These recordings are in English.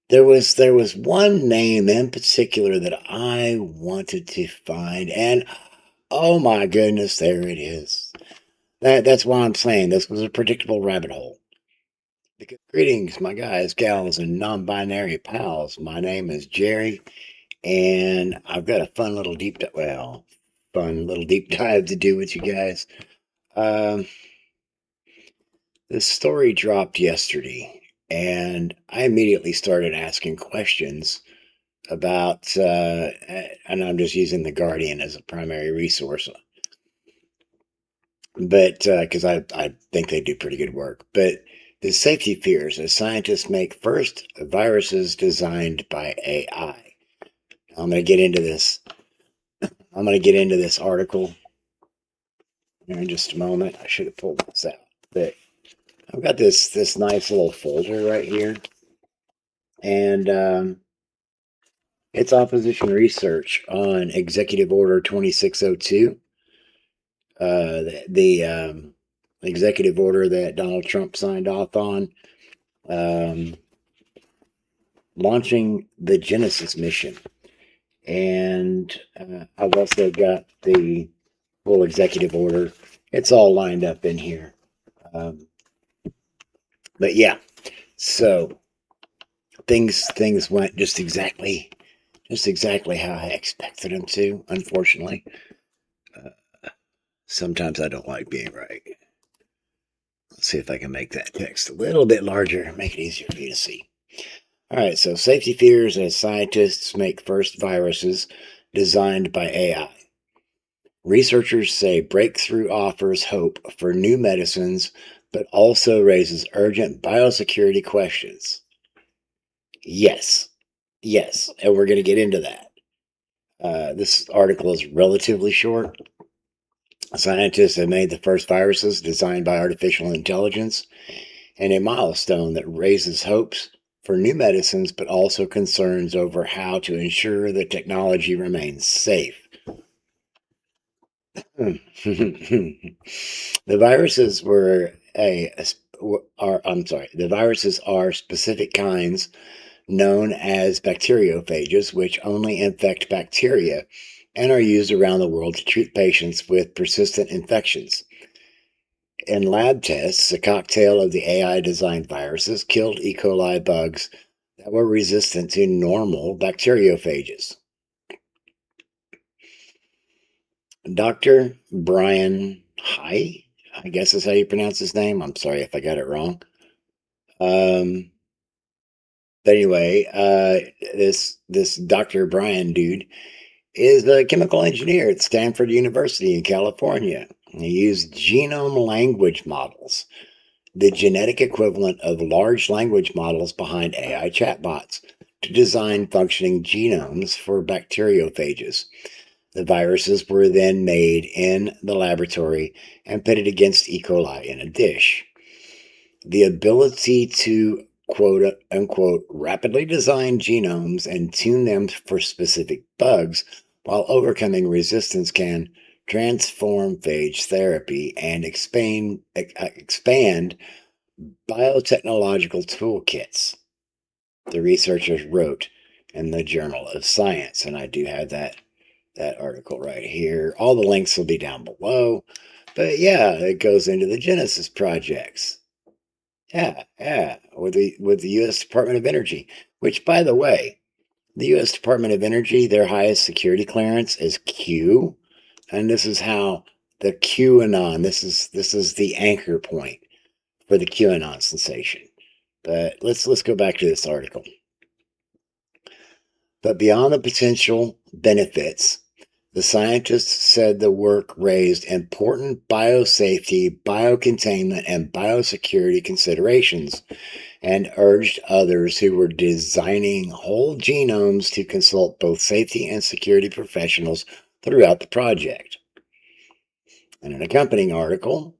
There was one name in particular that I wanted to find, and oh my goodness, there it is. That's why I'm saying this was a predictable rabbit hole. Because greetings, my guys, gals, and non-binary pals. My name is Jerry, and I've got a fun little deep dive to do with you guys. Um, this story dropped yesterday, and I immediately started asking questions about, and I'm just using the Guardian as a primary resource, but because I think they do pretty good work. But the safety fears as scientists make first viruses designed by AI. I'm going to get into this. I'm going to get into this article here in just a moment. I should have pulled this out, but I've got this nice little folder right here, and it's opposition research on Executive Order 2602, the executive order that Donald Trump signed off on, um, launching the Genesis mission. And I've also got the full executive order. It's all lined up in here. Um, but yeah, so things went just exactly how I expected them to. Unfortunately, sometimes I don't like being right. Let's see if I can make that text a little bit larger, make it easier for you to see. All right, so safety fears as scientists make first viruses designed by AI. Researchers say breakthrough offers hope for new medicines, but also raises urgent biosecurity questions. Yes, yes, and we're going to get into that. This article is relatively short. Scientists have made the first viruses designed by artificial intelligence, and a milestone that raises hopes for new medicines, but also concerns over how to ensure the technology remains safe. The viruses the viruses are specific kinds known as bacteriophages, which only infect bacteria and are used around the world to treat patients with persistent infections. In lab tests, a cocktail of the AI designed viruses killed E. coli bugs that were resistant to normal bacteriophages. Dr. Brian High, I guess is how you pronounce his name. I'm sorry if I got it wrong. Um, but anyway, this Dr. Brian dude is a chemical engineer at Stanford University in California. He used genome language models, the genetic equivalent of large language models behind AI chatbots, to design functioning genomes for bacteriophages. The viruses were then made in the laboratory and pitted against E. coli in a dish. The ability to quote unquote rapidly design genomes and tune them for specific bugs while overcoming resistance can transform phage therapy and expand biotechnological toolkits, the researchers wrote in the Journal of Science. And I do have that article right here. All the links will be down below. But yeah, it goes into the Genesis projects. Yeah, yeah, with the U.S. Department of Energy, which, by the way, the U.S. Department of Energy, their highest security clearance is Q, and this is how the QAnon. This is the anchor point for the QAnon sensation. But let's go back to this article. But beyond the potential benefits, the scientists said the work raised important biosafety, biocontainment, and biosecurity considerations and urged others who were designing whole genomes to consult both safety and security professionals throughout the project. In an accompanying article,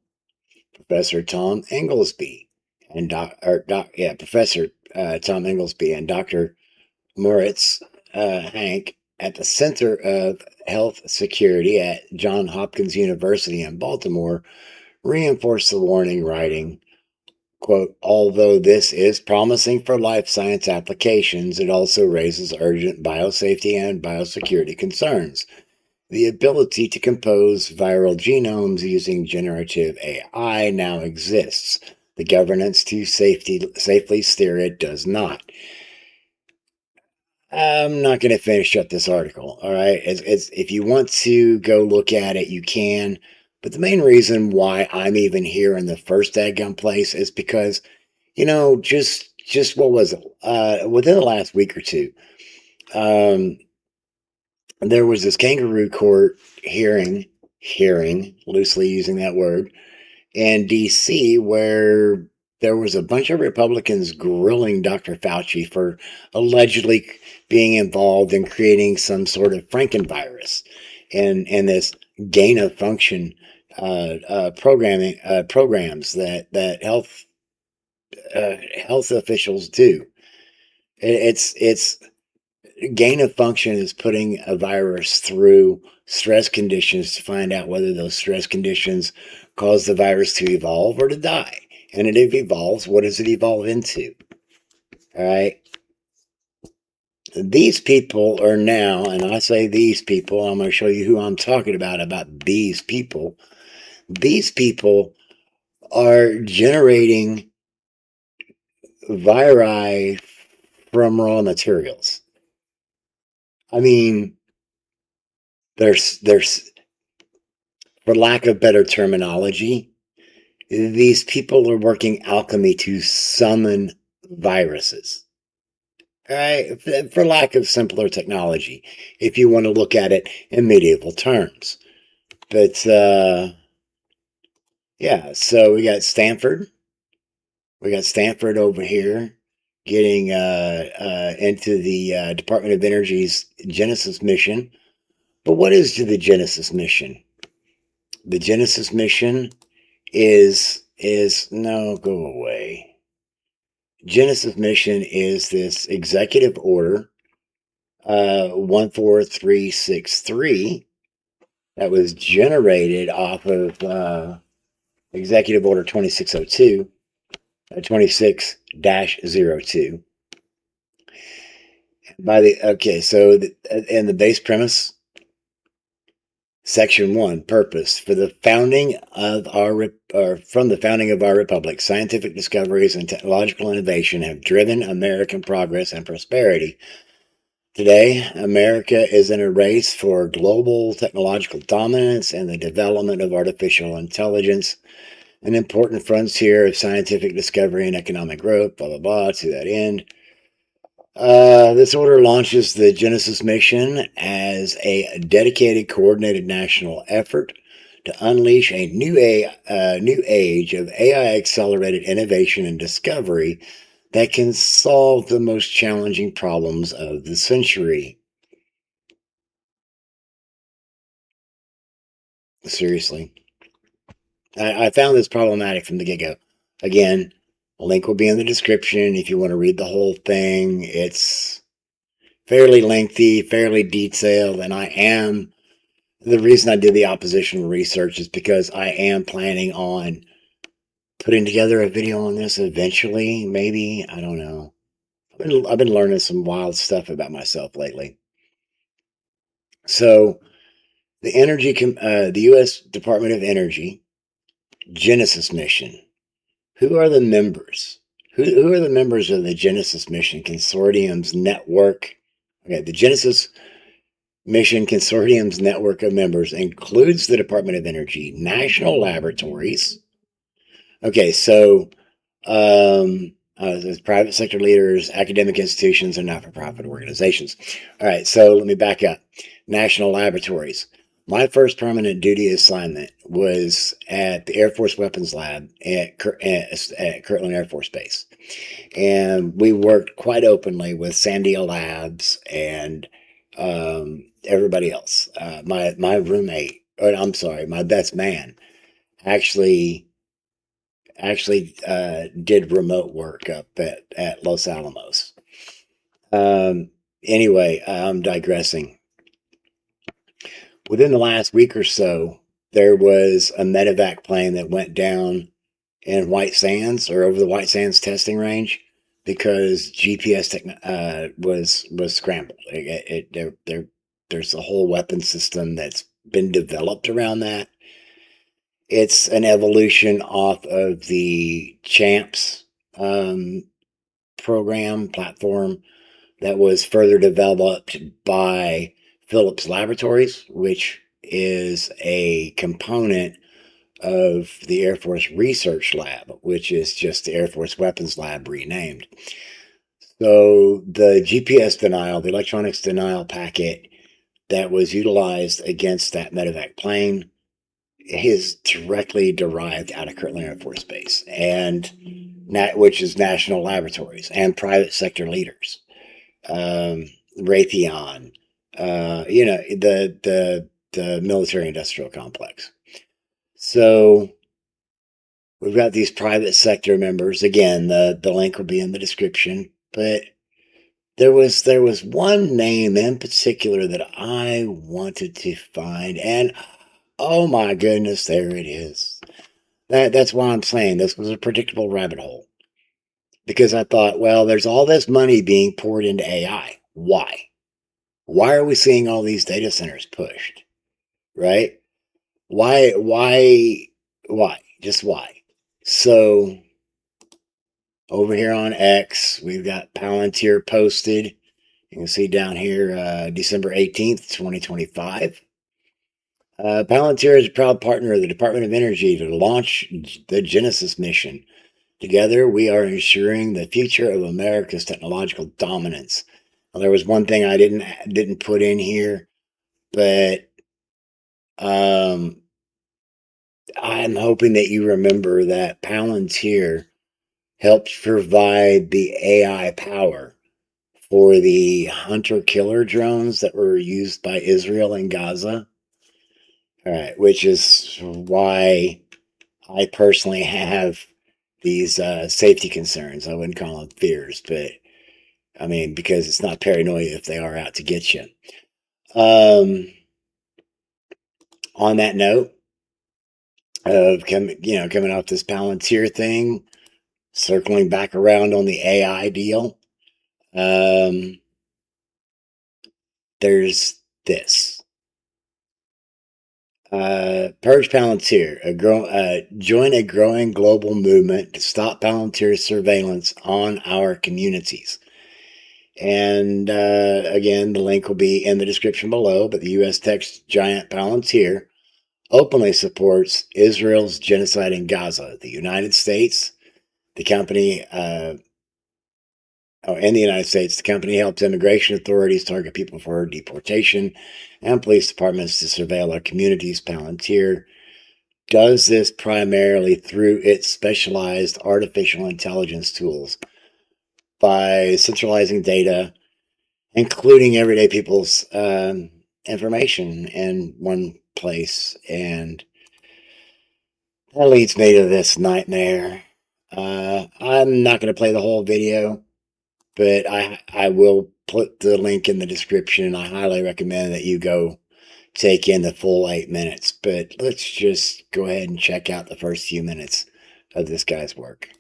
Professor Tom Inglesby and Professor Tom Inglesby and Dr. Moritz Hank at the Center of Health Security at Johns Hopkins University in Baltimore reinforced the warning, writing, quote, although this is promising for life science applications, it also raises urgent biosafety and biosecurity concerns. The ability to compose viral genomes using generative AI now exists. The governance to safely steer it does not. I'm not going to finish up this article. All right. If you want to go look at it, you can. But the main reason why I'm even here in the first daggum place is because, just what was it? Within the last week or two, um, there was this kangaroo court hearing, loosely using that word, in DC, where there was a bunch of Republicans grilling Dr. Fauci for allegedly being involved in creating some sort of Frankenvirus and this gain of function programs that health officials do. It's gain of function is putting a virus through stress conditions to find out whether those stress conditions cause the virus to evolve or to die. And if it evolves, what does it evolve into? All right. These people are now, and I say these people, I'm going to show you who I'm talking about these people. These people are generating viri from raw materials. I mean, there's for lack of better terminology, these people are working alchemy to summon viruses. All right, for lack of simpler technology, if you want to look at it in medieval terms. But yeah, so we got Stanford. We got Stanford over here getting into the Department of Energy's Genesis mission. But what is the Genesis mission? The Genesis mission is no, go away. Genesis mission is this executive order 14363 that was generated off of executive order 2602 26-02 by the and the base premise. Section 1, purpose. For the founding of from the founding of our republic, scientific discoveries and technological innovation have driven American progress and prosperity. Today, America is in a race for global technological dominance and the development of artificial intelligence, an important frontier of scientific discovery and economic growth, blah, blah, blah, to that end. This order launches the Genesis mission as a dedicated, coordinated national effort to unleash a new age of AI-accelerated innovation and discovery that can solve the most challenging problems of the century. Seriously. I found this problematic from the get-go. Again, a link will be in the description if you want to read the whole thing. It's fairly lengthy, fairly detailed, and the reason I did the oppositional research is because I am planning on putting together a video on this eventually, maybe. I don't know. I've been learning some wild stuff about myself lately. So, the U.S. Department of Energy Genesis mission. Who are the members? Who are the members of the Genesis mission consortium's network? Okay, the Genesis Mission Consortium's network of members includes the Department of Energy, national laboratories. Okay, so there's private sector leaders, academic institutions, and not-for-profit organizations. All right, so let me back up. National laboratories. My first permanent duty assignment was at the Air Force Weapons Lab at Kirtland Air Force Base. And we worked quite openly with Sandia Labs and everybody else. My roommate, or I'm sorry, my best man, actually did remote work up at Los Alamos. Anyway, I'm digressing. Within the last week or so, there was a medevac plane that went down in White Sands or over the White Sands testing range because GPS was scrambled. There's a whole weapon system that's been developed around that. It's an evolution off of the Champs program platform that was further developed by Phillips Laboratories, which is a component of the Air Force Research Lab, which is just the Air Force Weapons Lab renamed. So the GPS denial, the electronics denial packet that was utilized against that medevac plane is directly derived out of Kirtland Air Force Base, and which is national laboratories and private sector leaders. Raytheon, the military industrial complex. So we've got these private sector members. Again, the link will be in the description. But there was one name in particular that I wanted to find, and oh my goodness, there it is. That's why I'm saying this was a predictable rabbit hole. Because I thought, well, there's all this money being poured into AI. Why? Why are we seeing all these data centers pushed? Right? Why? Just why? So over here on X, we've got Palantir posted. You can see down here, December 18th, 2025. Palantir is a proud partner of the Department of Energy to launch the Genesis mission. Together, we are ensuring the future of America's technological dominance. Now, there was one thing I didn't put in here, but I'm hoping that you remember that Palantir helped provide the AI power for the hunter-killer drones that were used by Israel in Gaza. All right, which is why I personally have these safety concerns. I wouldn't call them fears, but I mean, because it's not paranoia if they are out to get you. On that note of coming off this Palantir thing, circling back around on the AI deal, there's this. Purge Palantir, join a growing global movement to stop Palantir's surveillance on our communities. And again, the link will be in the description below, but the U.S. tech giant Palantir openly supports Israel's genocide in Gaza. The United States, the company, in the United States, the company helps immigration authorities target people for deportation and police departments to surveil our communities. Palantir does this primarily through its specialized artificial intelligence tools by centralizing data, including everyday people's information in one place. And that leads me to this nightmare. I'm not going to play the whole video, but I will put the link in the description. I highly recommend that you go take in the full 8 minutes. But let's just go ahead and check out the first few minutes of this guy's work.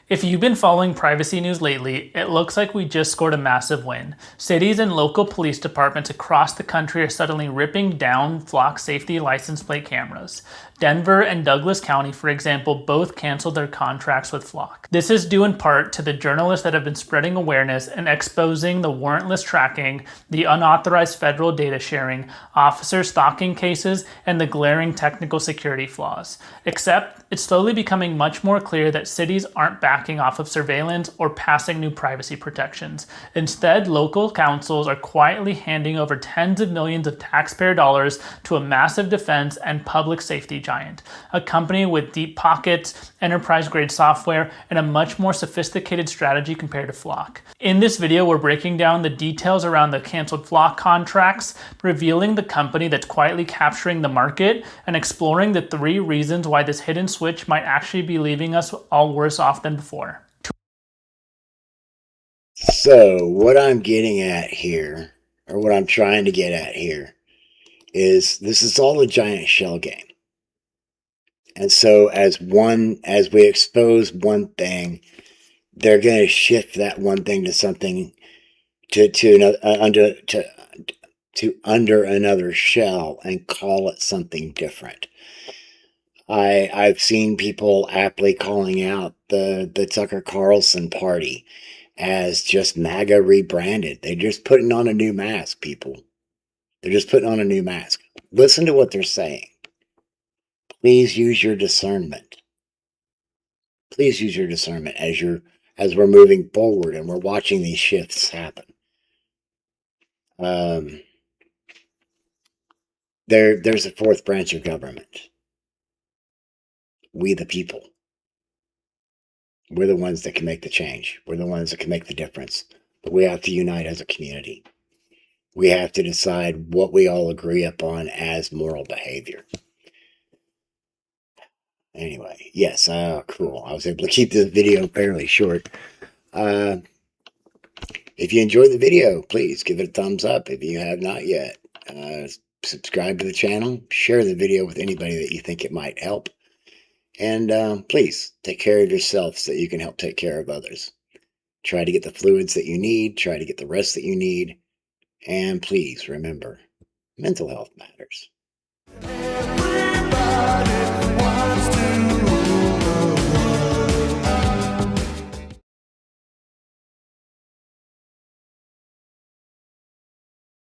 If you've been following privacy news lately, it looks like we just scored a massive win. Cities and local police departments across the country are suddenly ripping down flock safety license plate cameras. Denver and Douglas County, for example, both canceled their contracts with Flock. This is due in part to the journalists that have been spreading awareness and exposing the warrantless tracking, the unauthorized federal data sharing, officer stalking cases, and the glaring technical security flaws. Except, it's slowly becoming much more clear that cities aren't backing off of surveillance or passing new privacy protections. Instead, local councils are quietly handing over tens of millions of taxpayer dollars to a massive defense and public safety giant, a company with deep pockets, enterprise-grade software, and a much more sophisticated strategy compared to Flock. In this video, we're breaking down the details around the canceled Flock contracts, revealing the company that's quietly capturing the market, and exploring the 3 reasons why this hidden switch might actually be leaving us all worse off than before. So what I'm getting at here, or what I'm trying to get at here, is this is all a giant shell game. And so as we expose one thing, they're going to shift that one thing to something to another under another shell and call it something different. I've seen people aptly calling out the Tucker Carlson party as just MAGA rebranded. They're just putting on a new mask, people. They're just putting on a new mask. Listen to what they're saying. Please use your discernment. Please use your discernment as we're moving forward and we're watching these shifts happen. There's a fourth branch of government. We the people. We're the ones that can make the change. We're the ones that can make the difference. But we have to unite as a community. We have to decide what we all agree upon as moral behavior. Anyway, yes, cool. I was able to keep this video fairly short. If you enjoyed the video, please give it a thumbs up if you have not yet. Subscribe to the channel. Share the video with anybody that you think it might help. And please take care of yourself so that you can help take care of others. Try to get the fluids that you need. Try to get the rest that you need. And please remember, mental health matters. Everybody.